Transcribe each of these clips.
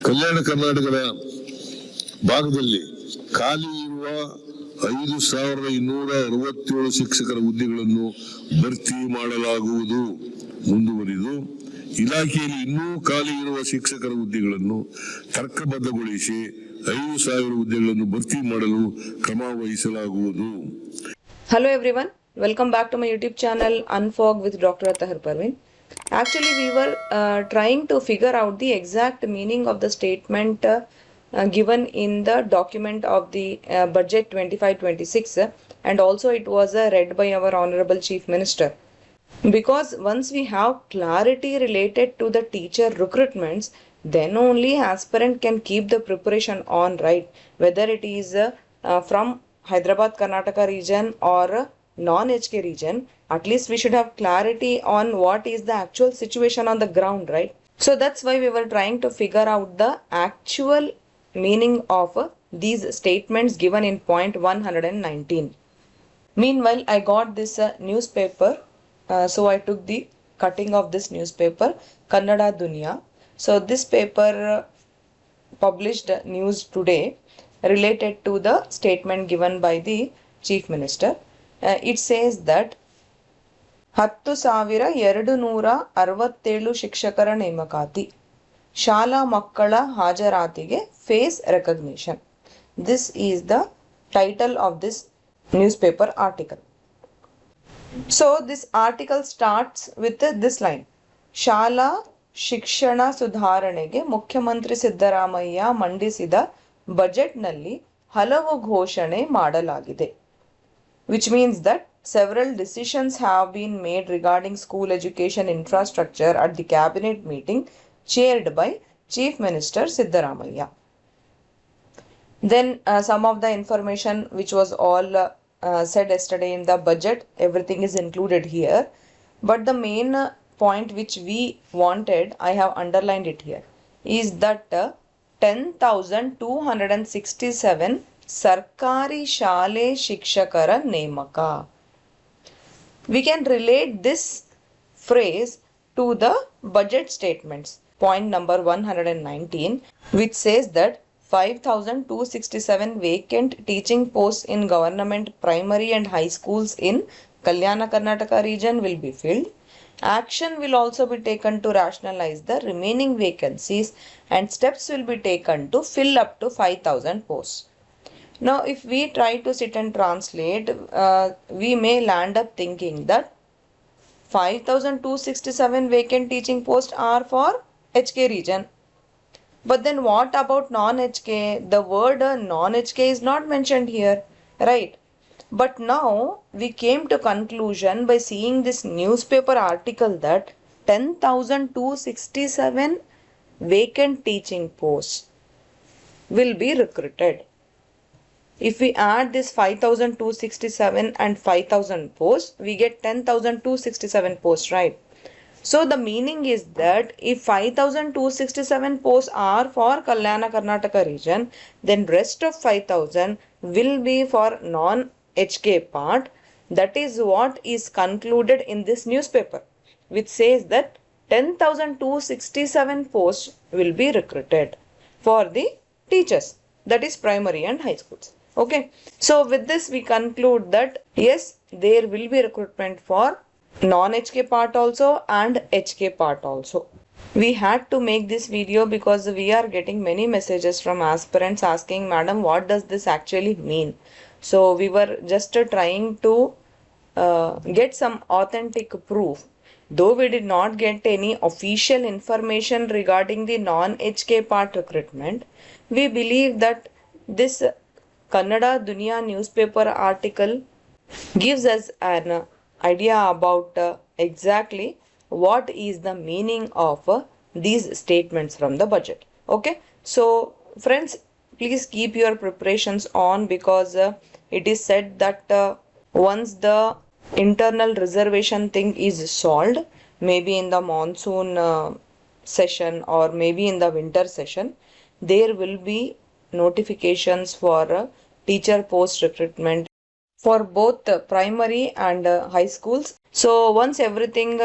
ಕಲ್ಯಾಣ ಕರ್ನಾಟಕದ ಭಾಗದಲ್ಲಿ ಖಾಲಿ ಇರುವ 5267 ಶಿಕ್ಷಕರ ಹುದ್ದೆಗಳನ್ನು ಭರ್ತಿ ಮಾಡಲಾಗುವುದು. ಮುಂದುವರಿದು ಇಲಾಖೆಯಲ್ಲಿ ಇನ್ನೂ ಖಾಲಿ ಇರುವ ಶಿಕ್ಷಕರ ಹುದ್ದೆಗಳನ್ನು ತರ್ಕಬದ್ಧಗೊಳಿಸಿ 5000 ಹುದ್ದೆಗಳನ್ನು ಭರ್ತಿ ಮಾಡಲು ಕ್ರಮ ವಹಿಸಲಾಗುವುದು. Hello everyone, welcome back to my YouTube channel Unfog with Dr. Tahir Parveen. Actually, we were trying to figure out the exact meaning of the statement given in the document of the budget 25-26 and also it was read by our Honorable Chief Minister. Because once we have clarity related to the teacher recruitments, then only aspirant can keep the preparation on, right? Whether it is from Hyderabad Karnataka region or non-HK region, at least we should have clarity on what is the actual situation on the ground, right? So that's why we were trying to figure out the actual meaning of these statements given in point 119. Meanwhile, I got this newspaper, so I took the cutting of this newspaper, Kannada Dunya. So this paper published news today related to the statement given by the Chief Minister. It says that 10,267 ಶಿಕ್ಷಕರ ನೇಮಕಾತಿ, ಶಾಲಾ ಮಕ್ಕಳ ಹಾಜರಾತಿಗೆ face recognition. This is the title of this newspaper article. So this article starts with this line: ಶಾಲಾ ಶಿಕ್ಷಣ ಸುಧಾರಣೆಗೆ ಮುಖ್ಯಮಂತ್ರಿ ಸಿದ್ದರಾಮಯ್ಯ ಮಂಡಿಸಿದ ಬಜೆಟ್ನಲ್ಲಿ ಹಲವು ಘೋಷಣೆ ಮಾಡಲಾಗಿದೆ. Which means that several decisions have been made regarding school education infrastructure at the cabinet meeting chaired by Chief Minister Siddaramaiah. Then some of the information which was all said yesterday in the budget, everything is included here. But the main point which we wanted, I have underlined it here, is that 10,267 ಸರ್ಕಾರಿ ಶಾಲೆ ಶಿಕ್ಷಕರ ನೇಮಕ. We can relate this phrase to the budget statements, point number 119, which says that 5,267 vacant teaching posts in government primary and high schools in Kalyana Karnataka region will be filled. Action will also be taken to rationalize the remaining vacancies and steps will be taken to fill up to 5,000 posts. Now, if we try to sit and translate, we may land up thinking that 5,267 vacant teaching posts are for HK region. But then what about non-HK? The word non-HK is not mentioned here, right? But now we came to conclusion by seeing this newspaper article that 10,267 vacant teaching posts will be recruited. If we add this 5,267 and 5,000 posts, we get 10,267 posts, right? So the meaning is that if 5,267 posts are for Kalyana Karnataka region, then rest of 5,000 will be for non-HK part. That is what is concluded in this newspaper, which says that 10,267 posts will be recruited for the teachers, that is primary and high schools. Okay, so with this we conclude that yes, there will be recruitment for non-HK part also and HK part also. We had to make this video because we are getting many messages from aspirants asking, madam, what does this actually mean? So we were just trying to get some authentic proof. Though we did not get any official information regarding the non-HK part recruitment, we believe that this Kannada Dunya newspaper article gives us an idea about exactly what is the meaning of these statements from the budget. Okay, so friends, please keep your preparations on because it is said that once the internal reservation thing is solved, maybe in the monsoon session or maybe in the winter session, there will be notifications for teacher post recruitment for both primary and high schools. So once everything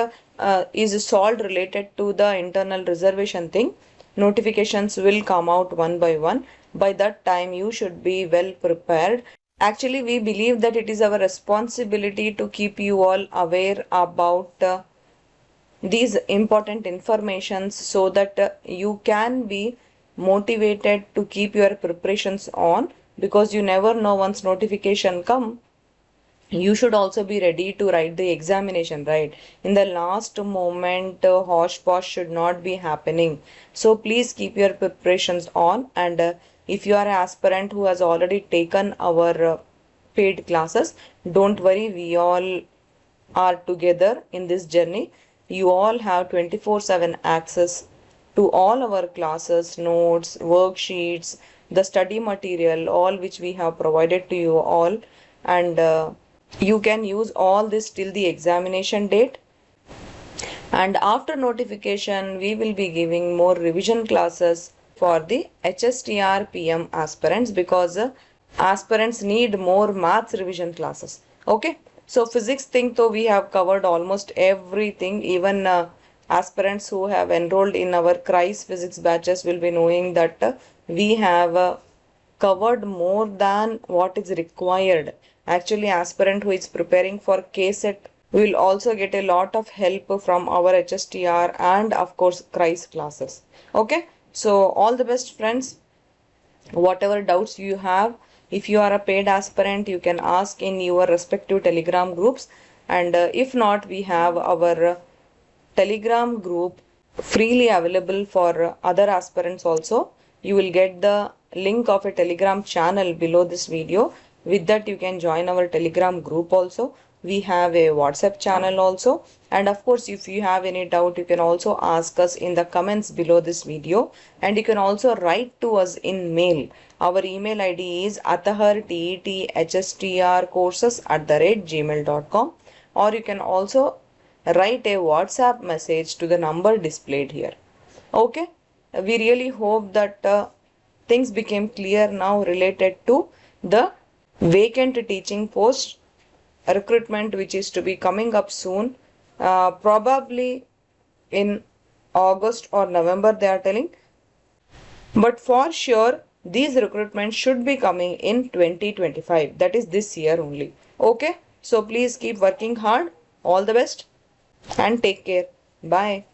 is solved related to the internal reservation thing, notifications will come out one by one. By that time, you should be well prepared. Actually, we believe that it is our responsibility to keep you all aware about these important informations so that you can be motivated to keep your preparations on, because you never know, once notification come, you should also be ready to write the examination, right? In the last moment, hosh posh should not be happening. So please keep your preparations on. And if you are an aspirant who has already taken our paid classes, don't worry, we all are together in this journey. You all have 24/7 access to all our classes, notes, worksheets, the study material, all which we have provided to you all. And you can use all this till the examination date. And after notification, we will be giving more revision classes for the HSTR PM aspirants, because aspirants need more maths revision classes. Okay. So physics thing, though, we have covered almost everything. Even aspirants who have enrolled in our CRIS physics batches will be knowing that we have covered more than what is required. Actually, aspirant who is preparing for KSET will also get a lot of help from our HSTR and of course CRIS classes. Okay, so all the best, friends. Whatever doubts you have, if you are a paid aspirant, you can ask in your respective Telegram groups. And if not, we have our Telegram group freely available for other aspirants also. You will get the link of a Telegram channel below this video. With that, you can join our Telegram group also. We have a WhatsApp channel also. And of course, if you have any doubt, you can also ask us in the comments below this video. And you can also write to us in mail. Our email ID is atahar.tethrcourses@gmail.com, or you can also write a WhatsApp message to the number displayed here. Okay, we really hope that things became clear now related to the vacant teaching post recruitment, which is to be coming up soon, probably in August or November, they are telling. But for sure, these recruitments should be coming in 2025. That is this year only. Okay, so please keep working hard. All the best and take care. Bye.